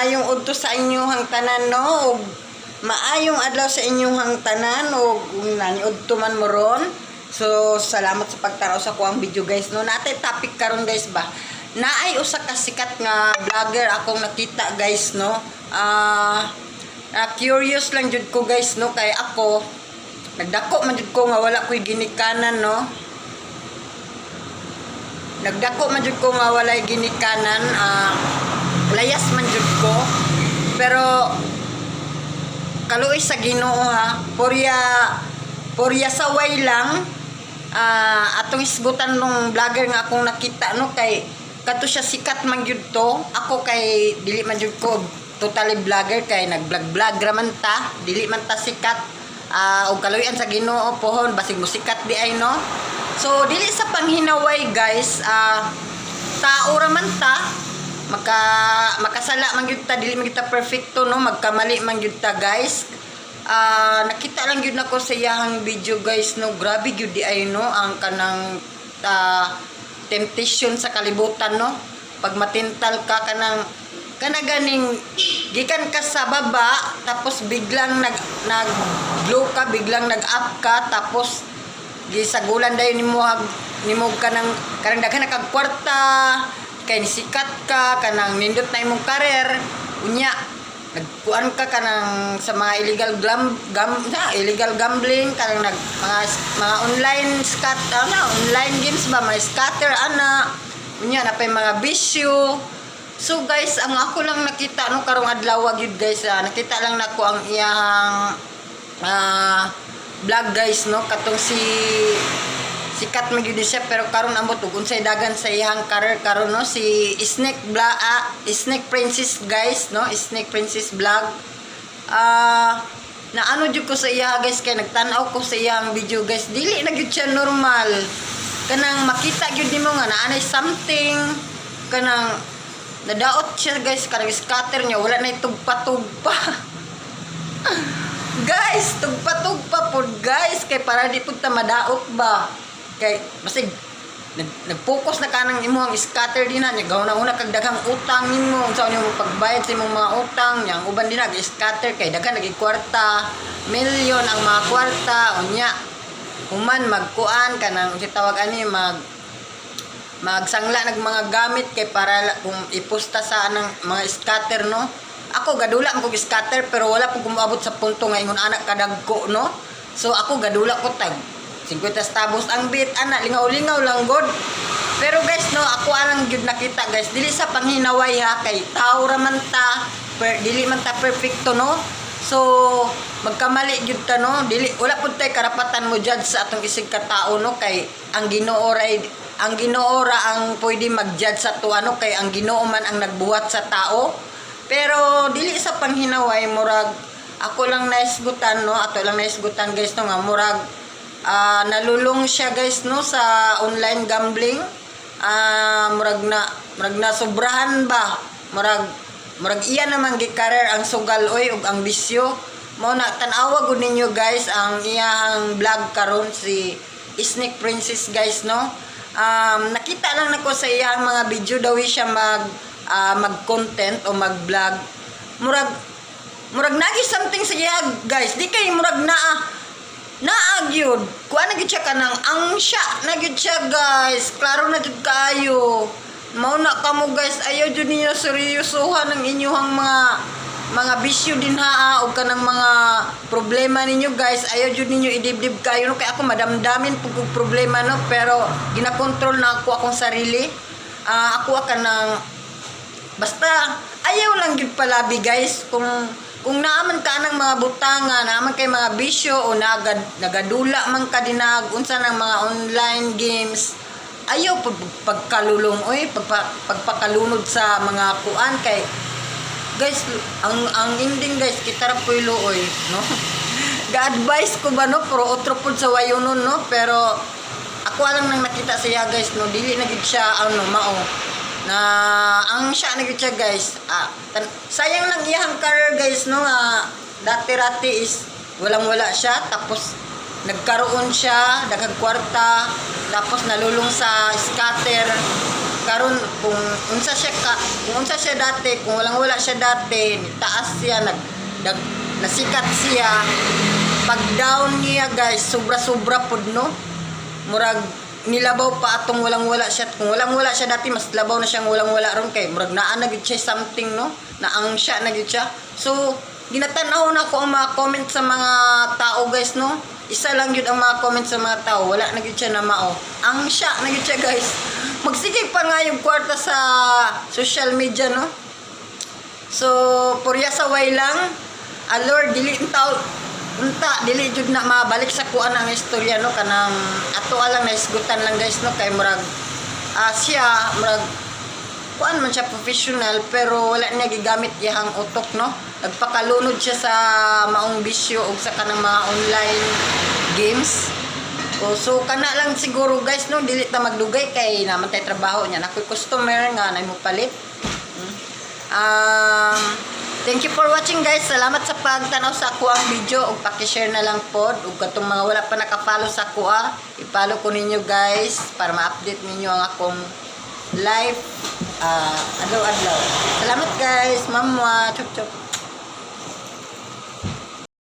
Maayong udto sa inyong tanan no. Ug maayong adlaw sa inyong tanan ug nani udto man mo ron. So salamat sa pagtanaw sa kuang video guys no. Natay topic karon guys ba. Naay usa ka sikat nga vlogger akong nakita guys no. Curious lang jud ko guys no kay ako nagdako man jud ko nga wala ko'y ginikanan no. Nagdako man jud ko nga walay ginikanan, layas man jud ko. Pero kaluoy sa Ginoo ha, porya saway lang. Atong isgutan nung vlogger nga akong nakita no kay kadto siya sikat man jud to. Ako kay dili man jud ko totally vlogger kay nag-vlog ra man ta, dili man ta sikat. Og kaluyan sa Ginoo pohon basig mo sikat di ay no. So dili sa panghinaway guys, tao ra man ta, makasala man gyud ta, dili man gyud ta perfecto no, magkamali man gyud ta guys. Nakita lang gyud nako sa iyang video guys no, grabe gyud di ay no ang kanang temptation sa kalibutan no. Pag matintal ka kanang ganing gikan ka sa baba tapos biglang nag glow ka, biglang nag-up ka tapos gisagulan dayon nimo kanang daghan na kag kwarta kay nisikat ka kanang nindot na imong career unya nagkuan ka kanang sa mga illegal gambling kanang mga online online games ba may scatter ana unya na pay mga bisyo. So guys, ang ako lang nakita no karong adlaw gyud guys, nakita lang nako ang iyang vlog guys no, katong sikat man gyud siya pero karon ambot ug unsay dagan sa iyang career karon no, si Snake Princess guys no, Snake Princess vlog. Na ano jud ko sa iya guys kay nagtan-aw ko sa iyang video guys, dili na gyud siya normal. Kanang makita gyud nimo nga naanay something kanang nadaot siya guys, karang scatter niya wala na tugpa-tugpa. Guys, tugpa-tugpa pod guys kay para di pud ta madaot ba. Kay basig nag-focus na kanang imong scatter din na gaw na una kag daghang utang nimo unsa nimo pagbayad sa imong mga utang yang uban din nag-scatter kay daghan naging kwarta, milyon ang mga kwarta unya. Human magkuan kanang gitawag ani magsangla nag mga gamit kay para kung ipusta sa anang mga scatter no. Ako gadula ko scatter pero wala po kumabot sa punto nga ingon anak kadagko no. So ako gadula ko tag 50 tabos ang bit ana lingaw-lingaw lang god. Pero guys no, ako alang gyud nakita guys, dili sa panghinaway ha kay tao ra man ta, dili man ta perfecto no. So magkamali gyud ta no, dili wala pud tay karapatan mo judge sa atong isig ka tao no kay ang Ginoo ra ang pwede mag-judge sa to ano kay ang Ginoo man ang nagbuhat sa tao. Pero dili sa panghinaway murag ako lang naisgutan no, ato lang naisgutan guys no nga murag nalulong siya guys no sa online gambling. Murag na sobrahan ba, murag iya naman gi-career ang sugal oy ug ang bisyo. Mao na tan-awa gud ninyo guys ang iyang vlog karon si Snake Princess guys no. Nakita lang nako sa iyang mga video daw siya mag-content o mag-vlog. Murag nagi something sa iya guys. Di kay murag naagyod. Kuha na gyud siya kanang angsya na gyud siya guys. Klaro na gyud kayo. Mao na kamo guys, ayaw jud niyo seryosohan ng inyong mga bisyo din ha o kanang mga problema ninyo guys, ayaw jud ninyo idibdib kayo no kay ako madamdamin pug problema no pero ginakontrol na ako akong sarili. Ako kanang basta ayaw lang gyud palabi guys kung naaman ka ng mga butanga, naaman kay mga bisyo o nagadula man ka dinag unsa ng mga online games. Ayaw pagkalulong oy pagpakalunod sa mga kuan kay guys, ang ending guys, kita ra po'y luoy, no? Ga-advise ko ba, no? Pero otro po sa wayunon, no? Pero ako lang nang nakita siya guys, no? Dili na gid siya, mao. Na, ang siya na gid siya guys. Sayang lang iyang career guys, no? Dati-rati is walang-wala siya. Tapos, nagkaroon siya, daghang kwarta. Tapos, nalulong sa scatter. karon kung unsa siya kung unsa siya dati, kung walang wala siya dati, taas siya nasikat siya. Pag down niya guys, sobra-sobra pod no. Murag nilabaw pa atong walang wala siya. Kung walang wala siya dati, mas labaw na siyang walang wala ron kay murag naa na gid siya something no. Naang siya na gid siya. So ginatanaw na ko ang mga comment sa mga tao guys no. Isa lang yun ang mga comment sa mga tao. Wala na gid siya na mao. Ang siya na gid siya guys. Magsigig pa nga yung kwarta sa social media no. So purya sa way lang. Lord dili tao unta dili jud na mabalik sa kuan ang istorya no kanang ato lang naisgutan lang guys no kay murag siya murag kuan man siya professional pero wala niya gigamit iyang utok no. Nagpakalunod siya sa maong bisyo ug sa kanang mga online games. So kana lang siguro guys no, dili ta magdugay kay naman tay trabaho niya. Nakoy customer nga nay mo palit. Thank you for watching guys. Salamat sa pagtanaw sa ako ang video ug paki-share na lang pod ug katong mga wala pa naka-follow sa ako i-follow ko ninyo guys para ma-update ninyo ang akong live adlaw-adlaw. Salamat guys. Mamwa. Chup chup.